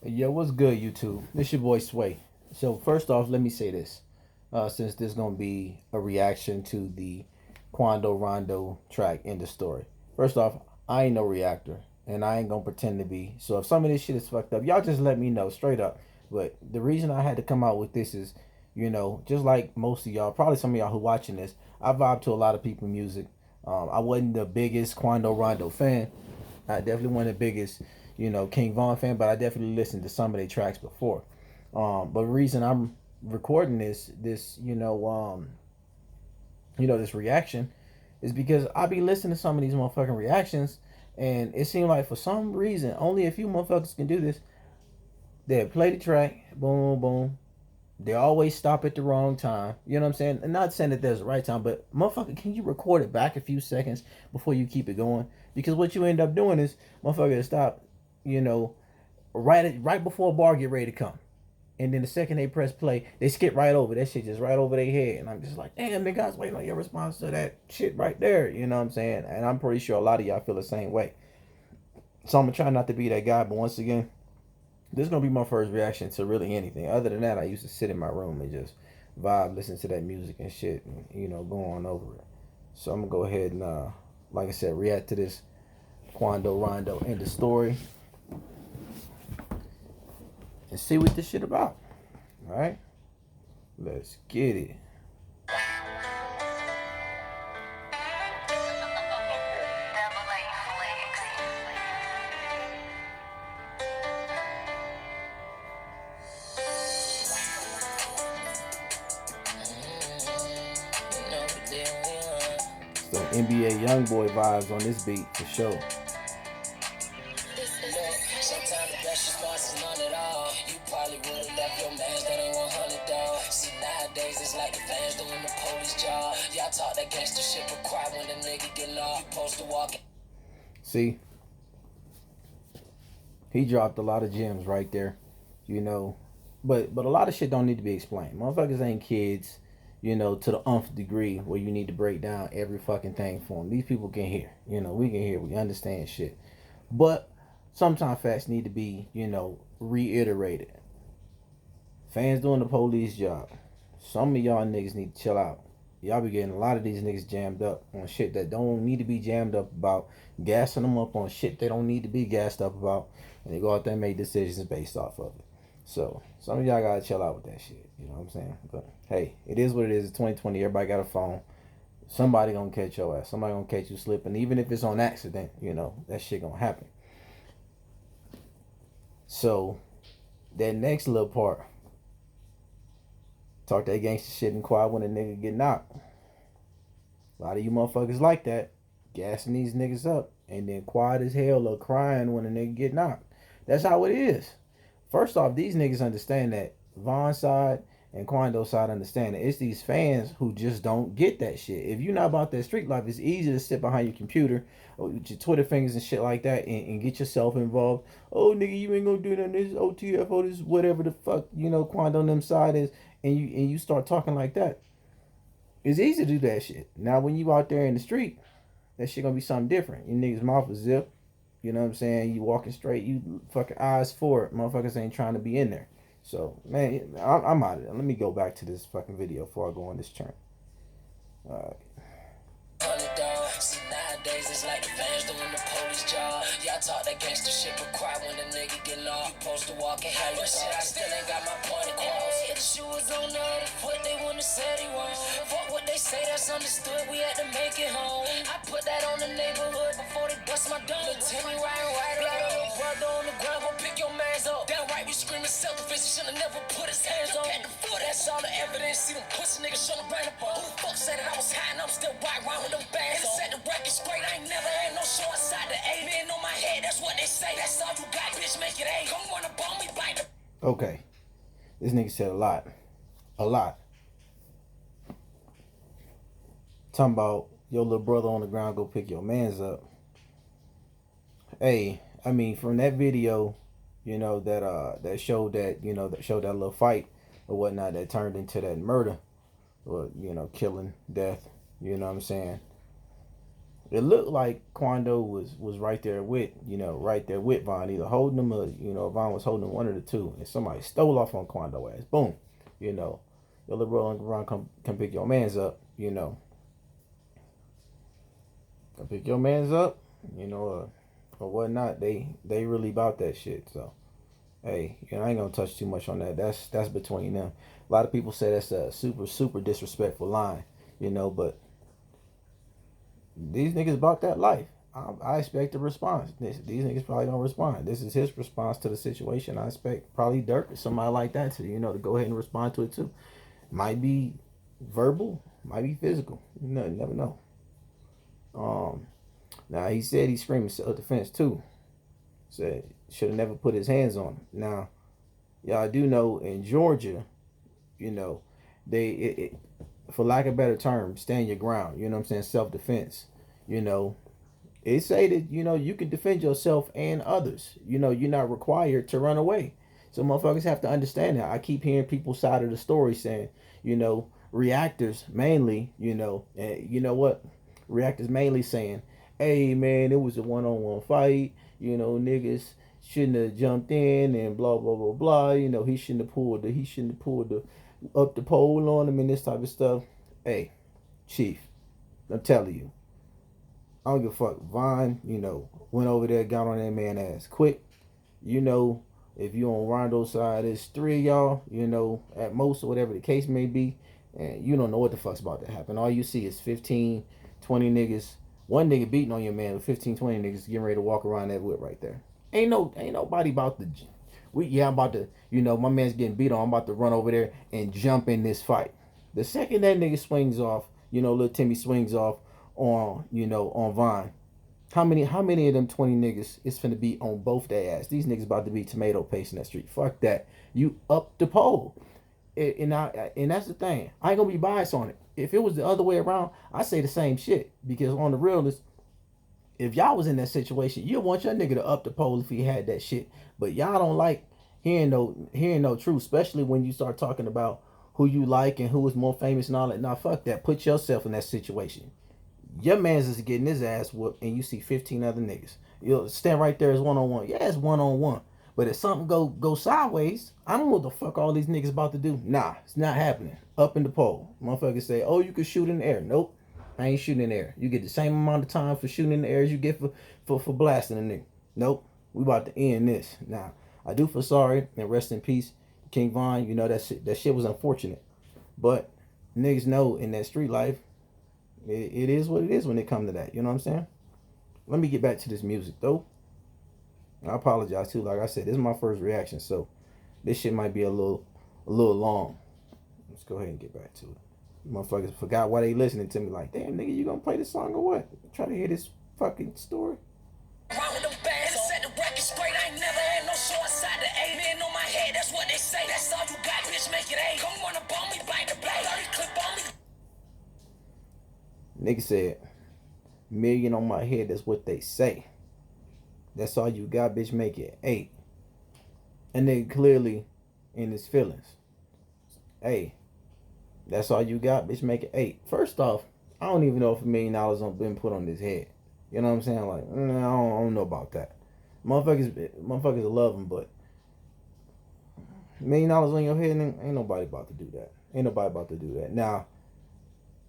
Yo, what's good, YouTube? This your boy Sway. So first off, let me say this, since this gonna be a reaction to the Quando Rondo track in the story. First off, I ain't no reactor, and I ain't gonna pretend to be. So if some of this shit is fucked up, y'all just let me know straight up. But the reason I had to come out with this is, just like most of y'all, probably some of y'all who watching this, I vibe to a lot of people music. I wasn't the biggest Quando Rondo fan. I definitely wasn't the biggest, King Von fan, but I definitely listened to some of their tracks before. But the reason I'm recording this reaction is because I be listening to some of these motherfucking reactions, and it seemed like for some reason only a few motherfuckers can do this. They play the track, boom, boom. They always stop at the wrong time. You know what I'm saying? And not saying that there's a right time, but motherfucker, can you record it back a few seconds before you keep it going? Because what you end up doing is motherfucker stop, you know, right before a bar get ready to come. And then the second they press play, they skip right over that shit, just right over their head. And I'm just like, damn, nigga, I was waiting on your response to that shit right there. You know what I'm saying? And I'm pretty sure a lot of y'all feel the same way. So I'm gonna try not to be that guy, but once again, this is gonna be my first reaction to really anything. Other than that, I used to sit in my room and just vibe, listen to that music and shit, and go on over it. So I'm gonna go ahead and, like I said, react to this Quando Rondo and the story and see what this shit about. All right, let's get it. Some NBA YoungBoy vibes on this beat for sure. Sometimes the best response is none at all. You probably would have left your man that ain't 100 dog. See, nowadays it's like the fans doing the police job. Y'all talk that gangster shit, but cry when the nigga get lost. You supposed to walk in. See, he dropped a lot of gems right there, you know. But a lot of shit don't need to be explained. Motherfuckers ain't kids, to the nth degree where you need to break down every fucking thing for them. These people can hear, we can hear, we understand shit. But sometimes facts need to be, reiterated. Fans doing the police job. Some of y'all niggas need to chill out. Y'all be getting a lot of these niggas jammed up on shit that don't need to be jammed up about, gassing them up on shit they don't need to be gassed up about, and they go out there and make decisions based off of it. So some of y'all gotta chill out with that shit. You know what I'm saying? But hey, it is what it is. It's 2020. Everybody got a phone. Somebody gonna catch your ass. Somebody gonna catch you slipping. Even if it's on accident, that shit gonna happen. So that next little part, talk that gangster shit and quiet when a nigga get knocked. A lot of you motherfuckers like that, gassing these niggas up, and then quiet as hell or crying when a nigga get knocked. That's how it is. First off, these niggas understand that. Von side and Quando side understand it. It's these fans who just don't get that shit. If you're not about that street life, it's easy to sit behind your computer or with your Twitter fingers and shit like that and get yourself involved. Oh nigga, you ain't gonna do that. This OTFO, this whatever the fuck Quando on them side is, and you start talking like that. It's easy to do that shit. Now when you out there in the street, that shit gonna be something different. Your niggas mouth is zipped. You know what I'm saying? You walking straight, you fucking eyes forward. Motherfuckers ain't trying to be in there. So, man, I'm out of there. Let me go back to this fucking video before I go on this turn. Alright. See, nowadays it's like the fans doing the police job. Y'all talk that gangster shit, but cry when the nigga get lost. You supposed to walk in how you shit, I still ain't got my point across. If the shoe was on the other foot, they wouldn't have said he wrong. Fuck what they say, that's understood. We had to make it home. I put that on the neighborhood before they bust my dome. But tell me right up. Brother on the ground, go pick your mans up. Downright, we screaming self-defense. He should've never put his hands on. At the foot, that's all the evidence. See them pussy niggas should've ran up on. Who the fuck said that I was high and I'm still right around with them bands on? Said the record's great, I ain't never had no show inside the A. Man on my head, that's what they say. That's all you got, bitch, make it A. Come wanna bomb me, bite the. Okay. This nigga said a lot. A lot. Talking about your little brother on the ground, go pick your mans up. Hey, I mean, from that video, that showed that little fight or whatnot that turned into that murder or killing, death. You know what I'm saying? It looked like Quando was right there with, right there with Von, either holding him or, Von was holding him, one of the two. And somebody stole off on Quando ass. Boom. You know. Your little bro and Ron come pick your mans up, Come pick your mans up, or whatnot. They really about that shit. So hey, I ain't gonna touch too much on that. That's between them. A lot of people say that's a super disrespectful line, but these niggas about that life. I expect a response. These niggas probably don't respond. This is his response to the situation. I expect probably Dirk or somebody like that to, to go ahead and respond to it too. Might be verbal, might be physical. You never know. Um, Now he said he's screaming self-defense too. Said should have never put his hands on him. Now, y'all do know in Georgia, you know, for lack of a better term, stand your ground. You know what I'm saying? Self-defense. You know, it say that you can defend yourself and others. You're not required to run away. So motherfuckers have to understand that. I keep hearing people's side of the story saying, reactors mainly, and you know what? Reactors mainly saying, hey man, it was a one-on-one fight. Niggas shouldn't have jumped in and blah blah blah blah. He shouldn't have pulled the up the pole on him and this type of stuff. Hey, chief, I'm telling you, I don't give a fuck. Vaughn, went over there, got on that man ass quick. You know, if you on Rondo's side, it's three of y'all, at most, or whatever the case may be, and you don't know what the fuck's about to happen. All you see is 15, 20 niggas. One nigga beating on your man with 15, 20 niggas getting ready to walk around that whip right there. Ain't nobody about to. I'm about to. My man's getting beat on. I'm about to run over there and jump in this fight. The second that nigga swings off, little Timmy swings off on Vine. How many of them 20 niggas is finna be on both their ass? These niggas about to be tomato paste in that street. Fuck that. You up the pole. And that's the thing. I ain't gonna be biased on it. If it was the other way around, I say the same shit. Because on the realness, if y'all was in that situation, you want your nigga to up the pole if he had that shit. But y'all don't like hearing no truth, especially when you start talking about who you like and who is more famous and all that. Nah, fuck that. Put yourself in that situation. Your man's is getting his ass whooped, and you see 15 other niggas. You'll stand right there as one on one. Yeah, it's one on one. But if something go sideways, I don't know what the fuck all these niggas about to do. Nah, it's not happening. Up in the pole. Motherfuckers say, oh, you can shoot in the air. Nope. I ain't shooting in the air. You get the same amount of time for shooting in the air as you get for blasting a nigga. Nope. We about to end this. Now, I do feel sorry and rest in peace, King Von. That shit was unfortunate. But niggas know in that street life, it is what it is when it comes to that. You know what I'm saying? Let me get back to this music though. I apologize too. Like I said, this is my first reaction, so this shit might be a little long. Let's go ahead and get back to it. Motherfuckers forgot why they listening to me. Like, damn nigga, you gonna play this song or what? Try to hear this fucking story. Nigga said, million on my head, that's what they say. That's all you got, bitch, make it 8. And nigga clearly in his feelings. Hey, that's all you got, bitch, make it 8. First off, I don't even know if $1 million been put on his head. You know what I'm saying? Like, I don't know about that. Motherfuckers love him, but $1 million on your head, ain't nobody about to do that. Ain't nobody about to do that. Now,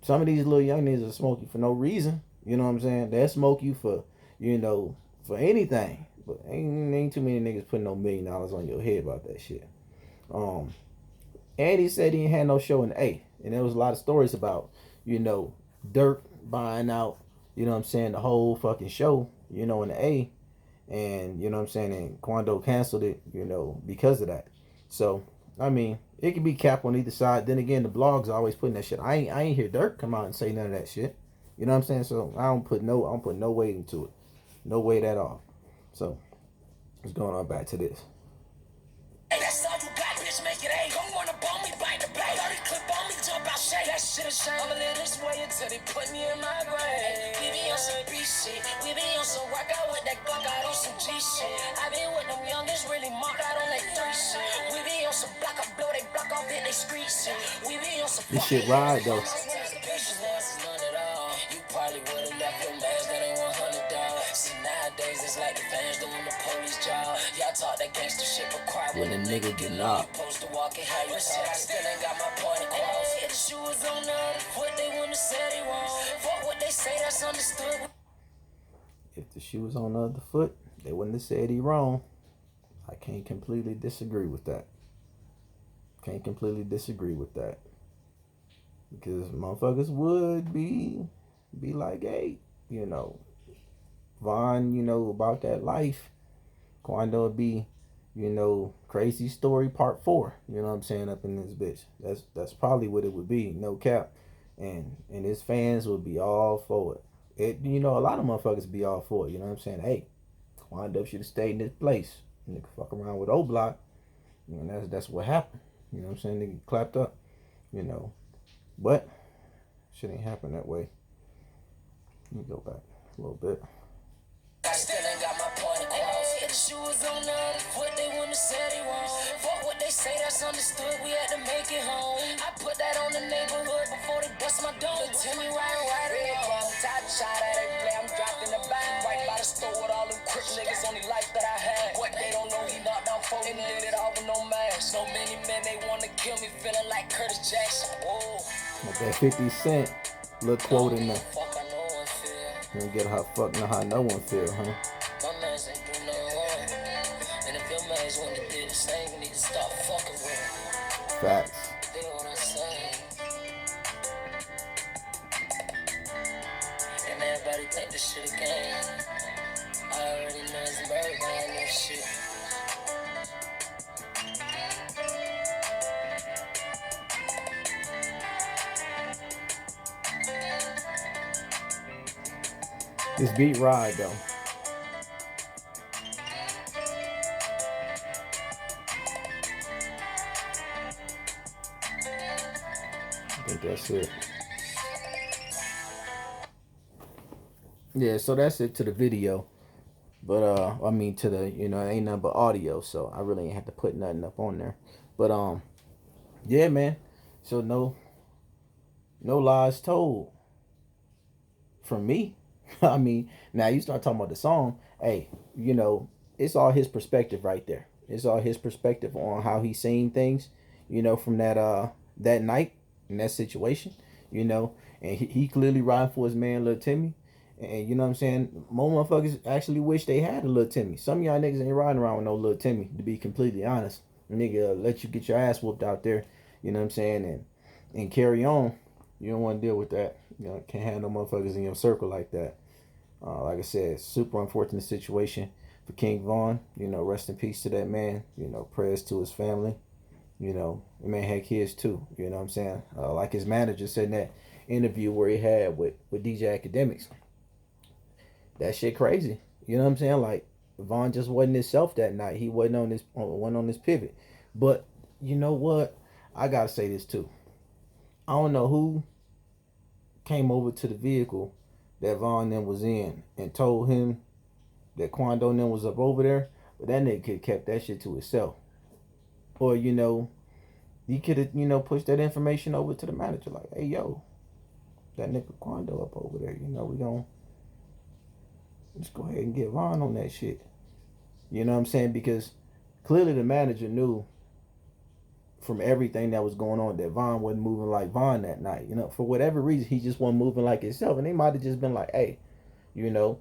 some of these little young niggas will smoke you for no reason. You know what I'm saying? They'll smoke you for, for anything. But ain't too many niggas putting no $1 million on your head about that shit. And he said he ain't had no show in the A. And there was a lot of stories about, Dirk buying out, the whole fucking show, in the A. And, and Quando canceled it, because of that. So, I mean, it could be cap on either side. Then again, the blogs are always putting that shit. I ain't hear Dirk come out and say none of that shit. You know what I'm saying? So I don't put no weight into it. No weight at all. So let's go on back to this. That's all you got, bitch, make it 8. Don't wanna bomb me, bite the blade. 30 clip on me, jump out, shake. That shit a shame. I'ma live this way until they put me in my grave. We be on some B shit. We be on some rock out with that Glock out on some G shit. I been with them youngest really marked out on that 3 shit. We be on some block, I blow they block off in they street shit. We be on some. This shit ride though. You probably would've left your mask talk that gangster shit, but cry when a nigga get knocked. You supposed to walk and how you talk. I still ain't got my point across. If the shoe was on the other foot, they wouldn't have said he wrong. Fuck what they say, that's understood. If the shoe was on the other foot, they wouldn't have said he wrong. I can't completely disagree with that. Can't completely disagree with that. Because motherfuckers would be like, hey, you know, Von, you know, about that life. Quando would be, you know, Crazy Story Part 4. You know what I'm saying? Up in this bitch. That's probably what it would be, no cap. And his fans would be all for it. You know, a lot of motherfuckers be all for it. You know what I'm saying? Hey, Quando should have stayed in this place. Nigga fuck around with O-Block. And that's what happened. You know what I'm saying? Nigga clapped up. You know. But shit ain't happen that way. Let me go back a little bit. I still ain't got my point across. If the shoe was on the other foot, they wouldn't have said he wrong. Fuck what they say, that's understood. We had to make it home. I put that on the neighborhood before they bust my dome. Tell me right from top shot at it play. I'm dropped in the back, right by the store with all them crip niggas. Only life that I had. What they don't know, he knocked down 4 and did it all with no mask. So many men they wanna kill me, feeling like Curtis Jackson. Whoa. With that 50 Cent little quote in there. Fuck, I know one feel. You get how fuck know how no one feel, huh? My mans ain't do no wrong. And if your mans want to do the same, you need to stop fucking with him. Facts. They know what I'm saying. And everybody take this shit again. I already know it's Birdman and shit. This beat ride though. I think that's it. Yeah, so that's it to the video. But I mean to the, you know, it ain't nothing but audio, so I really ain't have to put nothing up on there. But yeah, man. So no lies told from me. I mean, now you start talking about the song, hey, you know, it's all his perspective right there. It's all his perspective on how he's seen things, you know, from that night in that situation, you know, and he clearly riding for his man, Lil Timmy. And you know what I'm saying? More motherfuckers actually wish they had a Lil Timmy. Some of y'all niggas ain't riding around with no Lil Timmy, to be completely honest. Nigga let you get your ass whooped out there, you know what I'm saying, and carry on. You don't want to deal with that. You know, can't have no motherfuckers in your circle like that. Like I said, super unfortunate situation for King Von. You know, rest in peace to that man. You know, prayers to his family. You know, the man had kids too. You know what I'm saying? Like his manager said in that interview where he had with DJ Academics. That shit crazy. You know what I'm saying? Like Von just wasn't himself that night. He wasn't on this pivot. But you know what? I gotta say this too. I don't know who came over to the vehicle that Von then was in and told him that Quando then was up over there, but that nigga could have kept that shit to himself. Or, you know, he could have, you know, pushed that information over to the manager, like, hey yo, that nigga Quando up over there, you know, we gonna just go ahead and get Von on that shit. You know what I'm saying? Because clearly the manager knew from everything that was going on that Von wasn't moving like Von that night. You know, for whatever reason, he just wasn't moving like himself. And they might have just been like, hey, you know,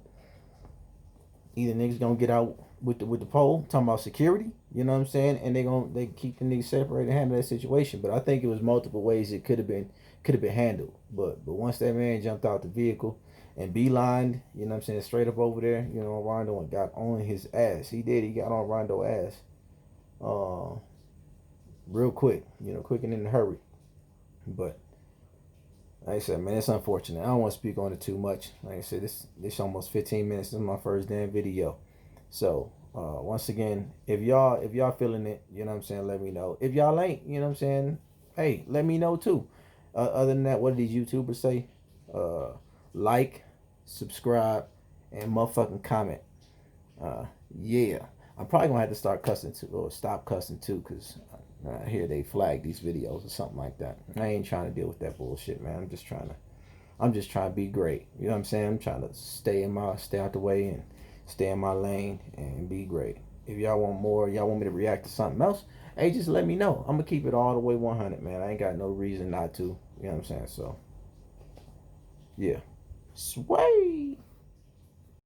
either niggas gonna get out with the pole, talking about security, you know what I'm saying, and they keep the niggas separated and handle that situation. But I think it was multiple ways it could have been handled. But once that man jumped out the vehicle and beelined, you know what I'm saying, straight up over there, you know, Rondo and got on his ass. He got on Rondo ass. Real quick, you know, quick and in a hurry. But like I said, man, it's unfortunate. I don't want to speak on it too much. Like I said, this almost 15 minutes. This is my first damn video. So once again, if y'all feeling it, you know what I'm saying, let me know. If y'all ain't, you know what I'm saying, hey, let me know too. Other than that, what do these YouTubers say? Like, subscribe, and motherfucking comment. Yeah. I'm probably gonna have to start cussing too, or stop cussing too, cause I hear they flag these videos or something like that. I ain't trying to deal with that bullshit, man. I'm just trying to be great. You know what I'm saying? I'm trying to stay out the way and stay in my lane and be great. If y'all want more, y'all want me to react to something else, hey, just let me know. I'm gonna keep it all the way 100, man. I ain't got no reason not to. You know what I'm saying? So, yeah. Sway.